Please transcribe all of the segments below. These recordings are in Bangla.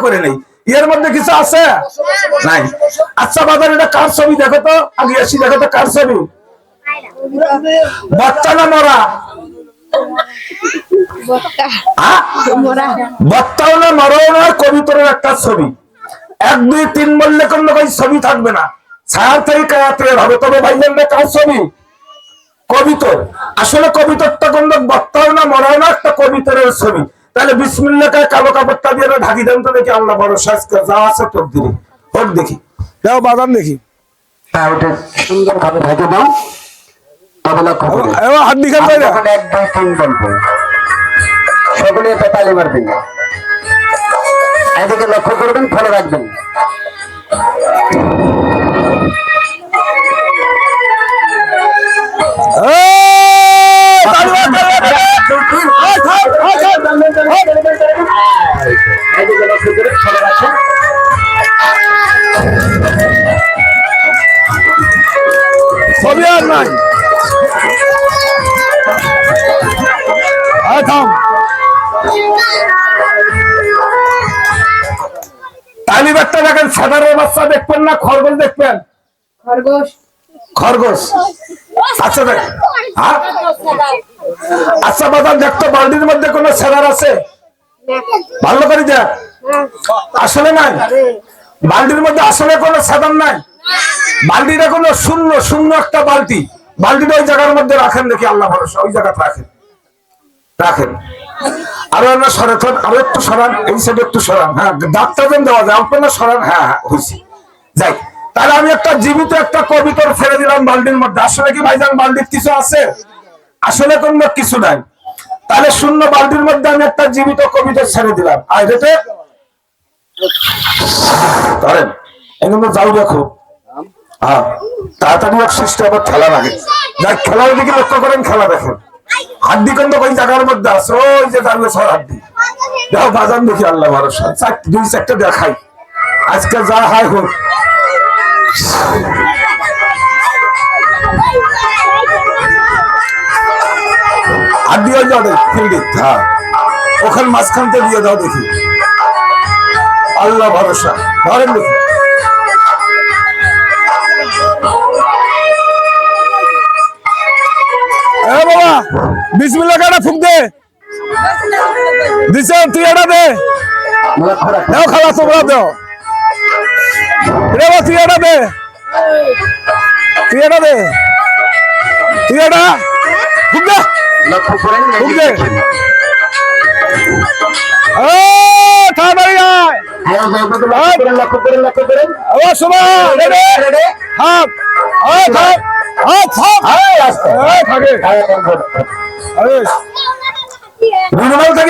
করে নেই, এর মধ্যে কিছু আছে নাই। আচ্ছা বাজার এটা কার ছবি দেখো তো, আগে আসি দেখো তো কার ছবি, বক্তা না মরা? বক্তাও না মরাও না, কবিতরের একটা ছবি। 1 2 3 বললে কোন ছবি থাকবে না, ছায়া থেকে কায়াতের হবে। তবে ভাইজান কার ছবি? কবিতর। আসলে কবিতরটা কোন বক্তাও না মরাও না, একটা কবিতরের ছবি। তাহলে বিসমিল্লাহ কালো কাপড়টা দিয়ে ঢাকি দেন তো দেখি, আল্লাহ বড় সাজকা যা আছে তোর দিকে হোক দেখি, দাও বাদাম দেখি। হ্যাঁ ওটা সুন্দর ভাবে ঢেকে দাও, তবে লক্ষ্য করো হাত দিখান তাই না, 1 2 3 বলবো, সকলে একটা তালি মারবেন, এদিকে লক্ষ্য করবেন, ফলো রাখবেন। ছবি আর নাই, তালিম একটা দেখেন, সাধারণ বাচ্চা দেখবেন না খরগোশ দেখবেন? খরগোশ, খরগোশ। আচ্ছা দেখ, হ্যাঁ আচ্ছা বাদাম দেখতো বালতির মধ্যে কোন সেদার আছে? ভালো করে দেখ, আসলে নাই বালতির মধ্যে, আসলে কোনো সেদার নাই। বালতিটা কোনো শূন্য শূন্য একটা বালতি, বালতিটা ওই জায়গার মধ্যে রাখেন দেখি, আল্লাহ ভরসা ওই জায়গাতে রাখেন, রাখেন। আরো না সরান, আরো একটু সরান, এই সাইডে একটু সরান। হ্যাঁ ডাক্তার দেওয়া যায়, আপনারা সরান। হ্যাঁ হ্যাঁ হয়েছি, যাই। তাহলে আমি একটা জীবিত একটা কবিতর ফেলে দিলাম বালতির মধ্যে। আসলে কি ভাইজান বালতির কিছু আছে? আসলে কোন কিছু নাই। তাহলে শূন্য বালতির মধ্যে আমি একটা জীবিত কবিতর ছেড়ে দিলাম। আর রেটে করেন এগুলো যাও দেখো, হ্যাঁ তাড়াতাড়ি এক সৃষ্টি আবার খেলা লাগে। যাই খেলার দিকে লক্ষ্য করেন, খেলা দেখেন। হাড্ডি কিন্তু ওই জায়গার মধ্যে আছে, ওই যে দাঁড়িয়ে সব হাড্ডি দেখো, বাজান দেখি আল্লাহ ভরসা। 2 4টে দেখাই, আজকে যা হয় হোক। হাড্ডি হয়ে যাও ফিল্ডে, হ্যাঁ ওখানে মাঝখানতে দিয়ে দাও দেখি, আল্লাহ ভরসা। ধরেন দেখি, বাবা বিসমিল্লাহ কাটা ফুক দে দিছে, তুই এটা দে দাও, খালা তোমরা দাও রে, তুই এটা দে, তুই এটা দে, তুই এটা ফুক দে, ফুক দে। তাড়াতাড়ি আয়, লক্ষ্য করেন, লক্ষ্য করেন।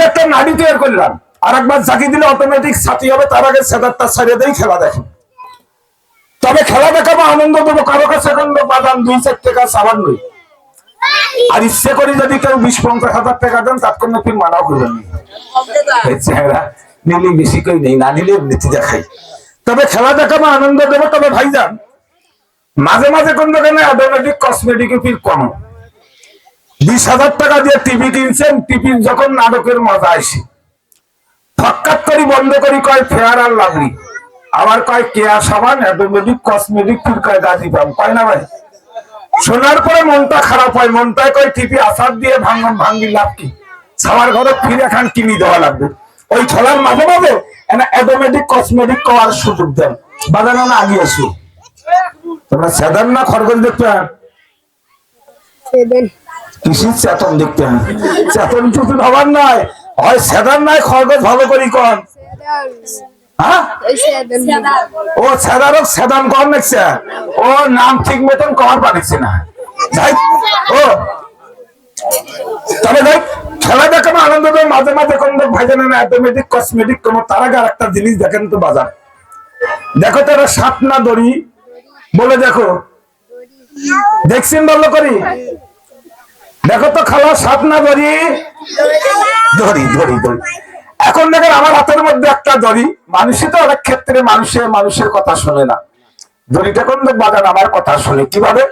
একটা নাড়ি তৈরি করলাম, আর একবার জাকি দিলে অটোমেটিক সাথী হবে। তার আগে সেদারটা ছেড়ে দেই, খেলা দেখেন। তবে খেলা দেখাবো, আনন্দ দেবো। কারো কাছে বাদাম 2 4 টাকা সাবান নই। আর ইচ্ছে করি যদি কেউ 20-50 টাকা দেন, তাৎক্ষণ ফির মানাও করবেন চেহারা নিলে বেশি করে নেই, না নিলে নীতি দেখাই। তবে খেলা দেখাবো, আনন্দ দেবো। তবে ভাইজান মাঝে মাঝে কোন দোকানে অটোমেটিক কসমেটিক ফির কম। 20,000 টাকা দিয়ে টিভি কিনছেন, টিভির যখন নাটকের মজা আসে, ফক্কাত করি বন্ধ করি, কয় ফেয়ার আর লাভলি, আবার কয় কেয়া সাবান, অটোমেটিক কসমেটিক, ফির কয় দাদি পাম, কয় না ভাই? শোনার পরে মনটা খারাপ হয়, মনটায় কয় টিভি আসার দিয়ে ভাঙ্গি লাভ কি, সবার ঘরে ফিরে খান কিনি দেওয়া লাগবে। ওই খেলার মাঝে মাঝে অটোমেটিক কসমেটিক করার সুযোগ দেন। বাজানো না আগে আসি, তোমরা সেদান না খরগোশ দেখতে কৃষির চেতন দেখতে হয়, চেতন চুতন হবার নয়, হয় সেদান নাই খরগোশ ভালো করি কন। হ্যাঁ ও সেদারক সেদান কর দেখছে, ও নাম ঠিক মতন কর পারিছে না। যাই ও তবে যাই খেলা দেখানো আনন্দ দেয়। মাঝে মাঝে কোন ভাইজান না অটোমেটিক কসমেটিক কোন। তার আগে একটা জিনিস দেখেন তো বাজার, দেখো তো এটা সাপ না দড়ি বলে দেখো, দেখছেন ভালো করি দেখো তো খালা, সাপ না দড়ি? দড়ি দড়ি দড়ি। এখন দেখেন আমার হাতের মধ্যে একটা দড়ি। মানুষই তো অনেক ক্ষেত্রে মানুষের কথা শোনে না। দড়িটা কোন বাজান আমার কথা শুনে কিভাবে?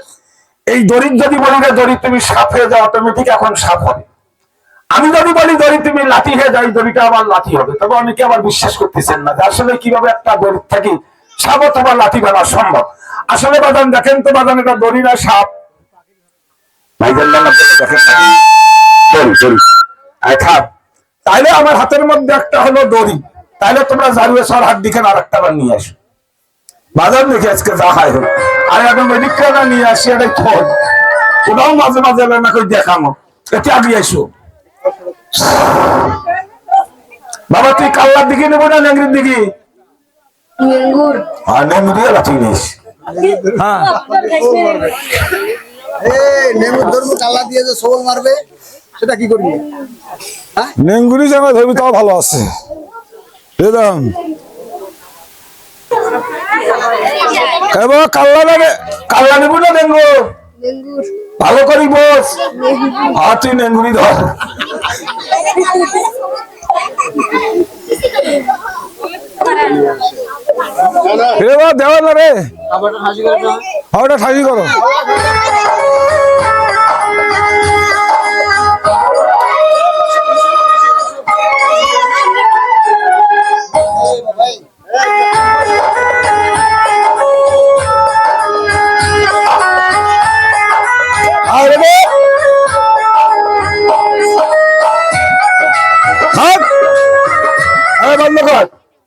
এই দড়ির যদি বলি না দড়ি তুমি সাপ হয়ে যাও, অটোমেটিক এখন সাপ হবে। আমি যদি বলি দড়ি তুমি লাঠি হয়ে যাই, দড়িটা আবার লাঠি হবে, তবে অনেকে আবার বিশ্বাস করতেছেন না যে আসলে কিভাবে একটা দড়ি থাকি সাপ অথবা লাঠি বানা সম্ভব। আসলে বাদান দেখেন তো, বাদান এটা দড়ি না সাপ? ভাইজান দেখেন না, দড়ি দড়ি খাপ। তাইলে আমার হাতের মধ্যে একটা হলো দড়ি, তাইলে তোমরা জারুয়ে সর হাত দিকে আর একটা বার নিয়ে আসো। বাজার দেখে আজকে যা হয় হোক, আর এখন মেডিকেলটা নিয়ে আসি, এটা খোঁজ ওটাও মাঝে মাঝে না করে দেখানো, এতে আগে এসো। বাবা তুই কাল্লার দিকে নেবো না নেংরির দিকে? হ্যাঁ নেংরি লাঠি নিস। হ্যাঁ নেমু ধরবো, কাল্লা দিয়ে যে সবল মারবে সেটা কি করবি? নেঙ্গুরি জায়গা ধরবি তাও ভালো আছে। এবার কাল্লা নেবে, কাল্লা নেবো না নেঙ্গু? ভালো করি বস। আর তুই নেঙ্গুরি ধর। এবার দেওয়া না রে, ওটা ঠাসি করো।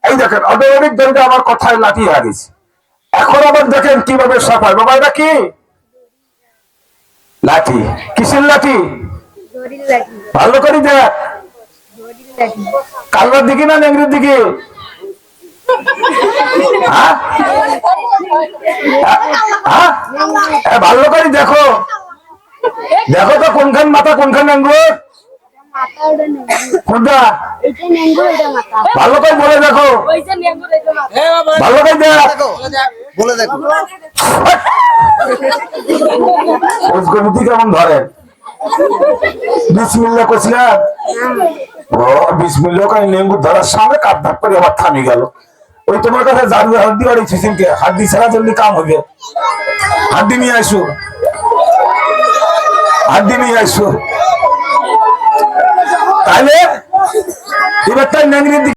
এই দেখেন অটোমেটিক দড়িটা আমার কথায় লাঠি হয়ে গেছে। এখন আবার দেখেন কিভাবে সাফায়। বাবা এটা কি লাঠি? কিসের লাঠি? ভালো করে দেখ, কাল্লার দিকে না নেংরির দিকে? হ্যাঁ ভালো করে দেখো, দেখো তো কোনখান মাথা কোনখান আঙ্গুর কোনটা, ভালো করে বলে দেখো, ভালো করে দেখ, বলে দেখো কেমন ধরে। বিসমিল্লাহ করছিলাম, ও বিসমিল্লাহ করে নেঙ্গু ধরার সামনে কাপ ধাপ করে আবার থামি গেল। ওই তোমার কাছে জাদু হাড্ডি আর সিসিমকে হাড্ডি ছাড়া জন্য কাম হবে। হাড্ডি নিয়ে আসো, হাড্ডি নিয়ে আসো। তাহলে এবার তাই নেংরির দিকে